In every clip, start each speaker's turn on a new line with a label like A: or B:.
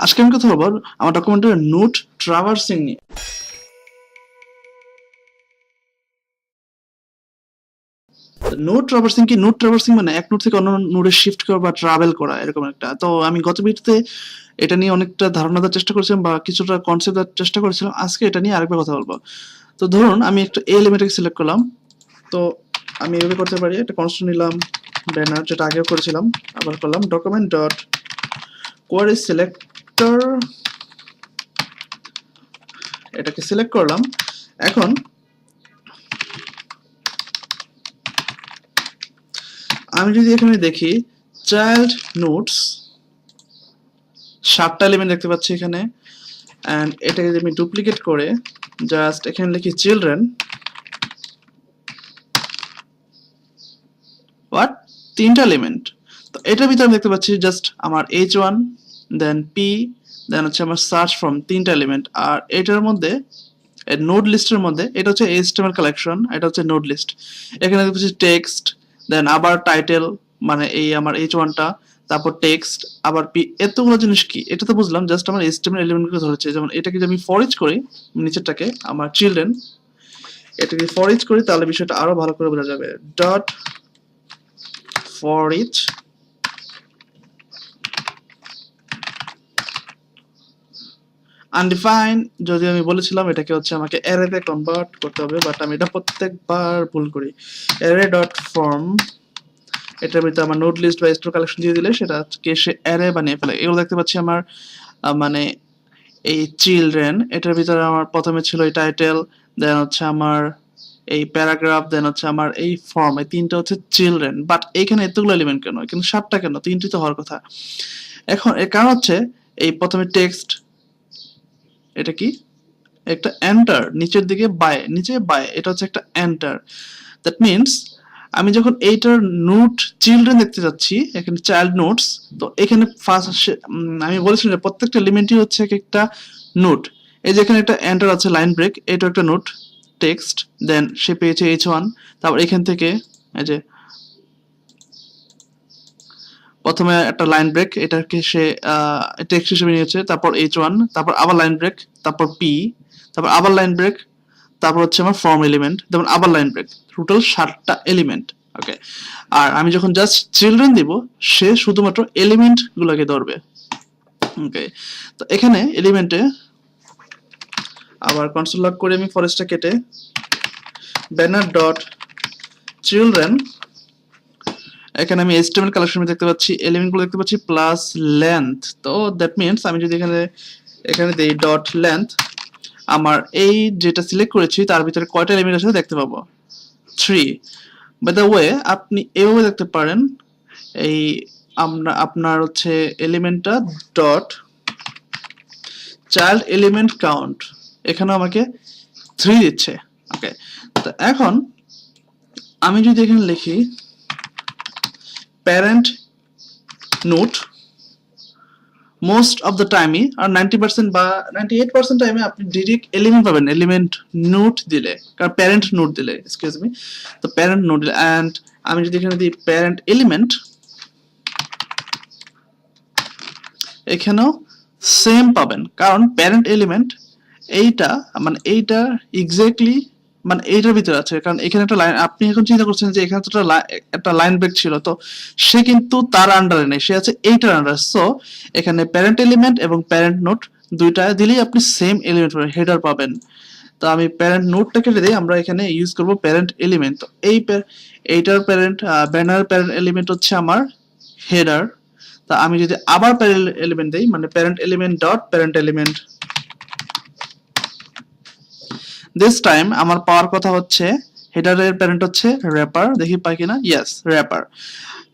A: আজকে আমি কথা বলবো আমার ডকুমেন্টের নোট ট্রাভার্সিং নিয়ে। নোট ট্রাভার্সিং কি? নোট ট্রাভার্সিং মানে এক নোট থেকে অন্য নোটে শিফট করা বা ট্রাভেল করা, এরকম একটা। তো আমি গত ভিডিওতে এটা নিয়ে অনেকটা ধারণা দেওয়ার চেষ্টা করেছিলাম বা কিছুটা কনসেপ্ট দেওয়ার চেষ্টা করেছিলাম। আজকে এটা নিয়ে আরেকবার কথা বলবো। তো ধরুন আমি একটা এলিমেন্টকে সিলেক্ট করলাম। তো আমি এভাবে করতে পারি, একটা কনস্ট্যান্ট নিলাম ব্যানার, যেটা আগেও করেছিলাম, আবার করলাম ডকুমেন্ট ডট কোয়ারি সিলেক্টর, এটাকে সিলেক্ট করলাম। এখন আমি যদি এখানে দেখি চাইল্ড নোটস 7টা এলিমেন্ট দেখতে পাচ্ছি এখানে। অ্যান্ড এটাকে যদি আমি ডুপ্লিকেট করে জাস্ট এখানে লিখি চিলড্রেন, হোয়াট, 3টা এলিমেন্ট। তো এটার ভিতরে আমি দেখতে পাচ্ছি জাস্ট আমার H1, দেন P, দেন হচ্ছে আমার সার্চ ফ্রম, 3টা এলিমেন্ট। আর এটার মধ্যে নোড লিস্টের মধ্যে এটা হচ্ছে HTML কালেকশন, এটা হচ্ছে নোড লিস্ট। এখানে দেখতে পাচ্ছি টেক্সট, দেন আবার টাইটেল, মানে এই আমার H1টা, তারপর টেক্সট, আবার পি, এতগুলো জিনিস কি? এটা তো বুঝলাম, জাস্ট আমার HTML এলিমেন্টগুলো ধরেছে। যেমন এটাকে যদি আমি ফর ইচ করি, নিচেরটাকে আমার চিলড্রেন, এটাকে ফর ইচ করি, তাহলে বিষয়টা আরো ভালো করে বোঝা যাবে। ডট ফর ইচ আনডিফাইন্ড, যদি আমি বলেছিলাম এটাকে হচ্ছে আমাকে অ্যারেতে কনভার্ট করতে হবে, বাট আমি এটা প্রত্যেকবার ভুল করি। অ্যারে ডট ফর্ম, এটার ভিতরে আমার নোড লিস্ট বা স্টোর কালেকশন দিয়ে দিলে সেটাকে সে অ্যারে বানিয়ে ফেলে। এগুলো দেখতে পাচ্ছি আমার মানে এই চিলড্রেন, এটার ভিতরে আমার প্রথমে ছিল এই টাইটেল, দেন হচ্ছে আমার এই প্যারাগ্রাফ, দেন হচ্ছে আমার এই ফর্ম, এই 3টা হচ্ছে চিলড্রেন। বাট এখানে এতগুলো এলিমেন্ট কেন? কিন্তু 7টা কেন? 3টি তো হওয়ার কথা। এখন এর কারণ হচ্ছে এই প্রথমে টেক্সট, এটা কি? একটা এন্টার, নিচের দিকে বাই, নিচে বাই, এটা হচ্ছে একটা এন্টার। দ্যাট মিনস আমি যখন এইটার নোট চিলড্রেন দেখতে যাচ্ছি, এখানে চাইল্ড নোটস, তো এখানে ফার্স্ট আমি বলেছিলাম যে প্রত্যেকটা এলিমেন্টই হচ্ছে একটা নোট। এই যে এখানে একটা এন্টার আছে, লাইন ব্রেক, এটা একটা নোট টেক্সট, দেন সে পেয়েছে H1, তারপর এখান থেকে এই যে প্রথমে একটা লাইন ব্রেক, এটাকে সে টেক্সট হিসেবে নিয়েছে, তারপর H1, তারপর আবার লাইন ব্রেক, তারপর P, তারপর আবার লাইন ব্রেক, তারপর হচ্ছে আমার ফর্ম এলিমেন্ট, যেমন আবার লাইন ব্রেক, টোটাল 7টা এলিমেন্ট। ওকে, আর আমি যখন জাস্ট চিলড্রেন দিব, সে শুধুমাত্র এলিমেন্ট গুলোকে ধরবে। ওকে, তো এখানে এলিমেন্টে আবার কনসোল লগ করে আমি ফরেস্টটা কেটে ব্যানার ডট চিলড্রেন, এখানে আমি HTML কালেকশন দেখতে পাচ্ছি, এলিমেন্টগুলো দেখতে পাচ্ছি প্লাস লেন্থ। তো দ্যাট মিনস আমি যদি এখানে দেই ডট লেন্থ, আমার এই যেটা সিলেক্ট করেছি তার ভিতরে কয়টা এলিমেন্ট আছে দেখতে পাবো, 3। বাই দ্য ওয়ে, আপনি এভাবে দেখতে পারেন, এই আপনার হচ্ছে এলিমেন্টটা ডট চাইল্ড এলিমেন্ট কাউন্ট, এখানে আমাকে 3 দিচ্ছে। ওকে, তো এখন আমি যদি এখানে লিখি parent note, most of the টাইমই, আর 90% বা 98% টাইমে আপনি ডিরেক্ট এলিমেন্ট পাবেন, এলিমেন্ট নোট দিলে, কারণ প্যারেন্ট নোট দিলে, এক্সকিউজ মি, তো প্যারেন্ট নোট দিলে। অ্যান্ড আমি যদি এখানে দিই প্যারেন্ট এলিমেন্ট, এখানেও সেম পাবেন, কারণ প্যারেন্ট এলিমেন্ট এইটা, মানে এইটা এক্স্যাক্টলি মানে এইটার ভিতরে আছে। কারণ এখানে একটা লাইন, আপনি এখন চিন্তা করছেন যে এখানে তো একটা লাইন ব্রেক ছিল, তো সে কিন্তু তার আন্ডারে নেই, সে আছে এইটার আন্ডারে। সো এখানে প্যারেন্ট এলিমেন্ট এবং প্যারেন্ট নোট দুইটা দিলেই আপনি সেম এলিমেন্ট পাবেন, হেডার পাবেন। তো আমি প্যারেন্ট নোটটা কেটে দিই, আমরা এখানে ইউজ করব প্যারেন্ট এলিমেন্ট। তো এইটার প্যারেন্ট ব্যানার প্যারেন্ট এলিমেন্ট হচ্ছে আমার হেডার। তা আমি যদি আবার প্যারেন্ট এলিমেন্ট দেই, মানে parent element dot parent element, this time আমার পাওয়ার কথা হচ্ছে হেডারের প্যারেন্ট হচ্ছে র্যাপার, দেখি পাই কিনা, ইয়েস র্যাপার।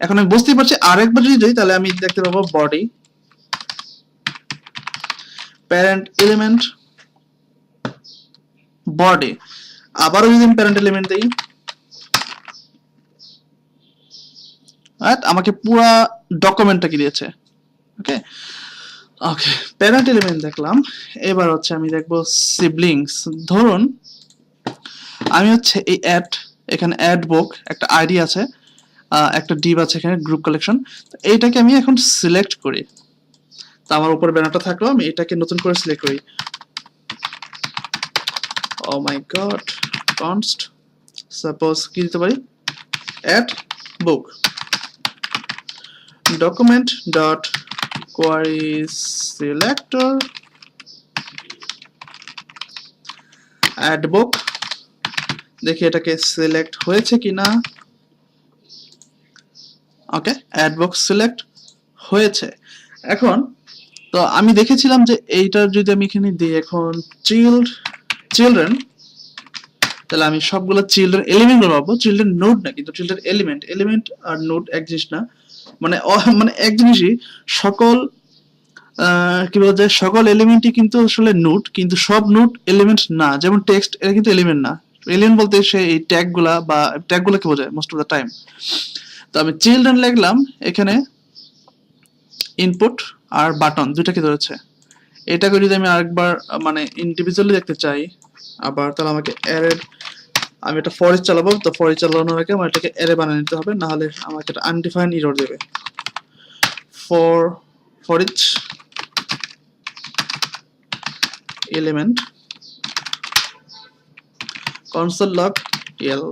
A: এখন আমি বুঝতেই পারছি, আরেকবার যদি যাই তাহলে আমি দেখতে পাবো বডি প্যারেন্ট এলিমেন্ট বডি, আবারও যদি আমি প্যারেন্ট এলিমেন্ট দেই, আমাকে পুরা ডকুমেন্টটা কি দিয়েছে। ওকে, ওকে, প্যারেন্ট এলিমেন্ট দেখলাম। এবার হচ্ছে আমি দেখবো সিবলিংস। ধরুন আমি হচ্ছে এই এখানে অ্যাড বুক একটা আইডি আছে, একটা ডিভ আছে এখানে গ্রুপ কালেকশন, এইটাকে আমি এখন সিলেক্ট করি। তো আমার উপরে ব্যানারটা থাকলো, আমি এটাকে নতুন করে সিলেক্ট করি। ও মাই গড, কনস্ট সাপোজ কি দিতে পারি, অ্যাড বুক document dot query selector add book, দেখি এটাকে সিলেক্ট হয়েছে কিনা। ওকে, add book সিলেক্ট হয়েছে। এখন তো আমি দেখেছিলাম যে এইটার যদি আমি এখানে দিই এখন চিলড্রেন, তাহলে আমি সবগুলো চিলড্রেন এলিমেন্ট পাবো। চিলড্রেন নোড না, কিন্তু চিলড্রেন এলিমেন্ট আর নোড এক জিনিস না, মানে মানে এক জিনিসই। সকল কি বলা যায়, সকল এলিমেন্টই কিন্তু আসলে নোড, কিন্তু সব নোড এলিমেন্ট না। যেমন টেক্সট, এটা কিন্তু এলিমেন্ট না। এলিমেন্ট বলতে সে এই ট্যাগগুলাকে বোঝায় মোস্ট অফ দ্য টাইম। তো আমি চিলড্রেন লিখলাম, এখানে ইনপুট আর বাটন দুইটাকে ধরেছে। এটাকে যদি আমি আরেকবার মানে ইন্ডিভিজুয়ালি দেখতে চাই আবার, তাহলে আমাকে অ্যারে, আমি এটা ফর ইচ চালাবো, তো ফর ইচ চালানোর আগে আমার এটাকে অ্যারে বানিয়ে নিতে হবে, না হলে আমাকে এটা আনডিফাইন্ড এরর দেবে। For each element console log el,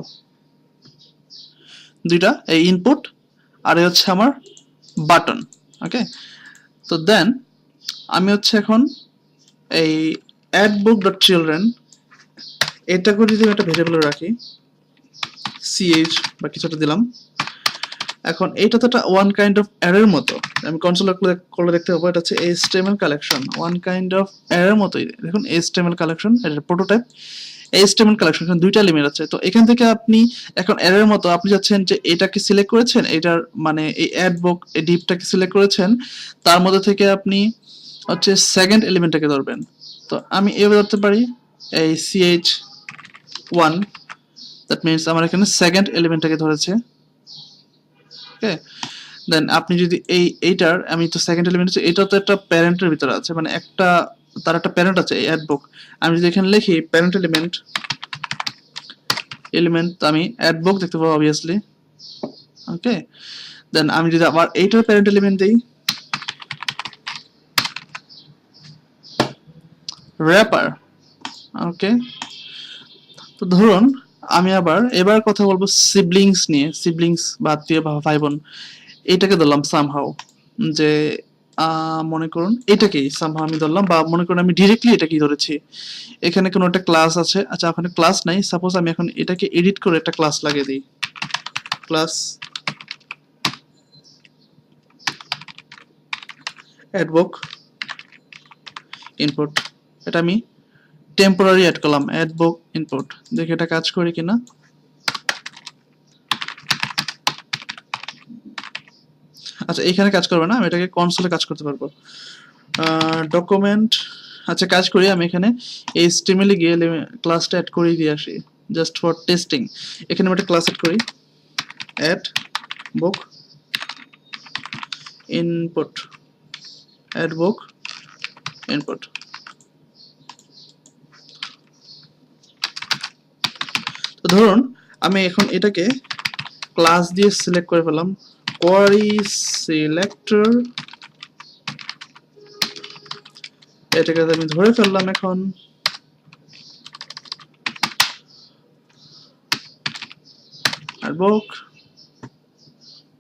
A: দুইটা এই ইনপুট আর এই হচ্ছে আমার বাটন। ওকে, তো দেন আমি হচ্ছে এখন এই অ্যাড বুক ডট চিলড্রেন, এটা করে যদি আমি একটা ভেরিয়েবল রাখি ch বা কিছুটা দিলাম। এখন এটা তো একটা ওয়ান কাইন্ড অফ অ্যারের মতো, আমি কনসোল করলে দেখতে পাবো এটা হচ্ছে HTML collection, one kind of অ্যারের মতোই। দেখুন HTML কালেকশন, এটা প্রোটোটাইপ HTML কালেকশন, এখানে দুইটা এলিমেন্ট আছে। তো এখান থেকে আপনি এখন অ্যারের মতো আপনি যাচ্ছেন যে এটাকে সিলেক্ট করেছেন, এটার মানে এই অ্যাড বুক এই ডিপটাকে সিলেক্ট করেছেন, তার মধ্যে থেকে আপনি হচ্ছে সেকেন্ড এলিমেন্টটাকে ধরবেন। তো আমি এভাবে ধরতে পারি এই ch1, দ্যাট মিনস আমার এখানে সেকেন্ড এলিমেন্টটাকে ধরেছে। ওকে, দেন আপনি যদি এইটার, আমি তো সেকেন্ড এলিমেন্ট হচ্ছে এটা, তো একটা প্যারেন্টের ভিতরে আছে, মানে একটা তার একটা প্যারেন্ট আছে এই অ্যাড বুক। আমি যদি এখানে লিখি প্যারেন্ট এলিমেন্ট, তো আমি অ্যাড বুক দেখতে পাবো অবভিয়াসলি। ওকে, দেন আমি যদি আবার এইটার প্যারেন্ট এলিমেন্ট দেই র্যাপার। ওকে, তো ধরুন আমি এবার কথা বলবো সিবলিংস নিয়ে, সিবলিংস বা আত্মীয় বা ভাই বোন, এটাকে ধরলাম সামহাউ, যে মনে করুন এটাকেই সামহাউ আমি ধরলাম, বা মনে করুন আমি ডিরেক্টলি এটাকেই ধরেছি। এখানে কোনো একটা ক্লাস আছে, আচ্ছা ওখানে ক্লাস নাই, সাপোজ আমি এখন এটাকে এডিট করে একটা ক্লাস লাগিয়ে দিই, ক্লাস অ্যাডবুক ইনপুট, এটা আমি টেম্পোরারি অ্যাড করলাম অ্যাডবুক ইনপুট, দেখি এটা কাজ করে কিনা। আচ্ছা এখানে কাজ করবে না, আমি এটাকে কনসোলে কাজ করতে পারবো। ডকুমেন্ট, আচ্ছা কাজ করি, আমি এখানে HTML এ গিয়ে ক্লাসটা অ্যাড করে দিয়ে আসি জাস্ট ফর টেস্টিং। এখানে আমি একটা ক্লাস অ্যাড করি অ্যাড বুক ইনপুট, অ্যাড বুক ইনপুট। তো ধরুন আমি এখন এটাকে ক্লাস দিয়ে সিলেক্ট করে ফেললাম, কোয়ারি সিলেক্টর, এটাকে আমি ধরে ফেললাম। এখন আর বুক,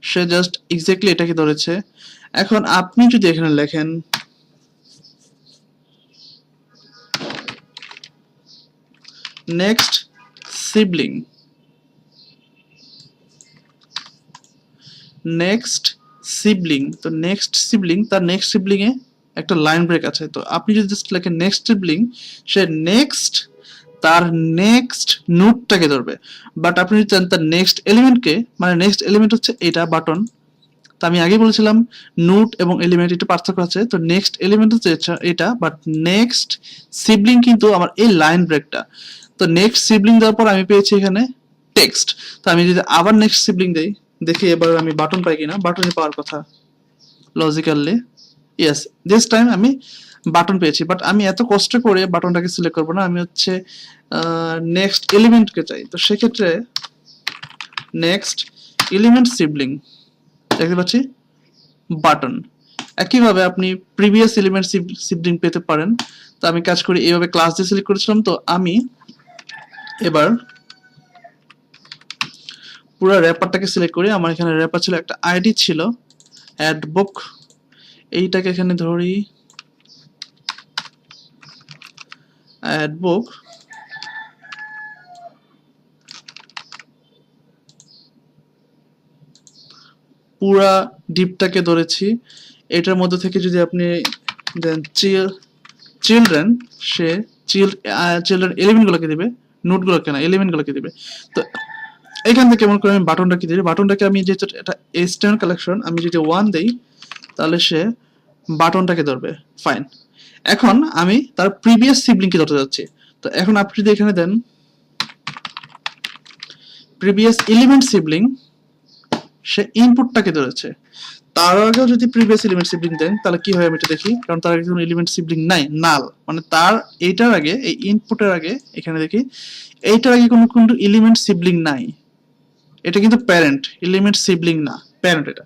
A: সে জাস্ট এক্স্যাক্টলি এটাকে ধরেছে। এখন আপনি যদি এখানে লেখেন নেক্সট সিবলিং, নেক্সট সিবলিং, তো নেক্সট সিবলিং, তার নেক্সট সিবলিং এ একটা লাইন ব্রেক আছে। তো আপনি যদি জাস্ট লেখেন নেক্সট সিবলিং, সে নেক্সট তার নেক্সট নোডটাকে ধরবে। বাট আপনি যদি চান তার নেক্সট এলিমেন্টকে, মানে নেক্সট এলিমেন্ট হচ্ছে এটা বাটন, তো আমি আগে বলেছিলাম নোড এবং এলিমেন্ট একটু পার্থক্য আছে। তো নেক্সট এলিমেন্ট হচ্ছে এটা, বাট নেক্সট সিবলিং কিন্তু আমার এই লাইন ব্রেকটা। তো নেক্সট সিবলিং দেওয়ার পর আমি পেয়েছি এখানে টেক্সট। তো আমি যদি আবার নেক্সট সিবলিং দেই, দেখি এবার আমি বাটন পাই কিনা। বাটনে পাওয়ার কথা লজিক্যালি, ইয়েস, দিস টাইম আমি বাটন পেয়েছি। বাট আমি এত কষ্ট করে বাটনটাকে সিলেক্ট করবো না, আমি হচ্ছে নেক্সট এলিমেন্টকে চাই। তো সেক্ষেত্রে নেক্সট এলিমেন্ট সিবলিং দেখতে পাচ্ছি বাটন, একইভাবে আপনি প্রিভিয়াস এলিমেন্ট সিবলিং পেতে পারেন। তো আমি কাজ করি এইভাবে ক্লাস দিয়ে সিলেক্ট করেছিলাম। তো আমি এবার পুরো র্যাপারটাকে সিলেক্ট করি। আমার এখানে র্যাপার ছিল, একটা আইডি ছিল অ্যাড বুক, এইটাকে এখানে ধরি অ্যাড বুক, পুরা ডিপটাকে ধরেছি। এটার মধ্যে থেকে যদি আপনি দেন চিলড্রেন, সে চিলড্রেন এলিমেন্টগুলোকে দিবে, নোটগুলোকে না, এলিমেন্টগুলোকে দিবে। তো এখান থেকে মনে করি আমি বাটনটাকে দিই, বাটনটাকে আমি যেহেতু এটা HTML কালেকশন, আমি যদি 1 দেই তাহলে সে বাটনটাকে ধরবে। ফাইন। এখন আমি তার প্রিভিয়াস সিবলিংকে ধরতে যাচ্ছি। তো এখন আপনি যদি এখানে দেন প্রিভিয়াস এলিমেন্ট সিবলিং, সে ইনপুটটাকে ধরেছে। তার আগেও যদি প্রিভিয়াস এলিমেন্ট সিবলিং দেন তাহলে কি হয় আমি এটা দেখি, কারণ তার আগে কোনো এলিমেন্ট সিবলিং নাই, নাল, মানে তার এইটার আগে, এই ইনপুটের আগে এখানে দেখি এইটার আগে কোনো কিন্তু এলিমেন্ট সিবলিং নাই। এটা কিন্তু প্যারেন্ট, এলিমেন্ট সিবলিং না, প্যারেন্ট এটা।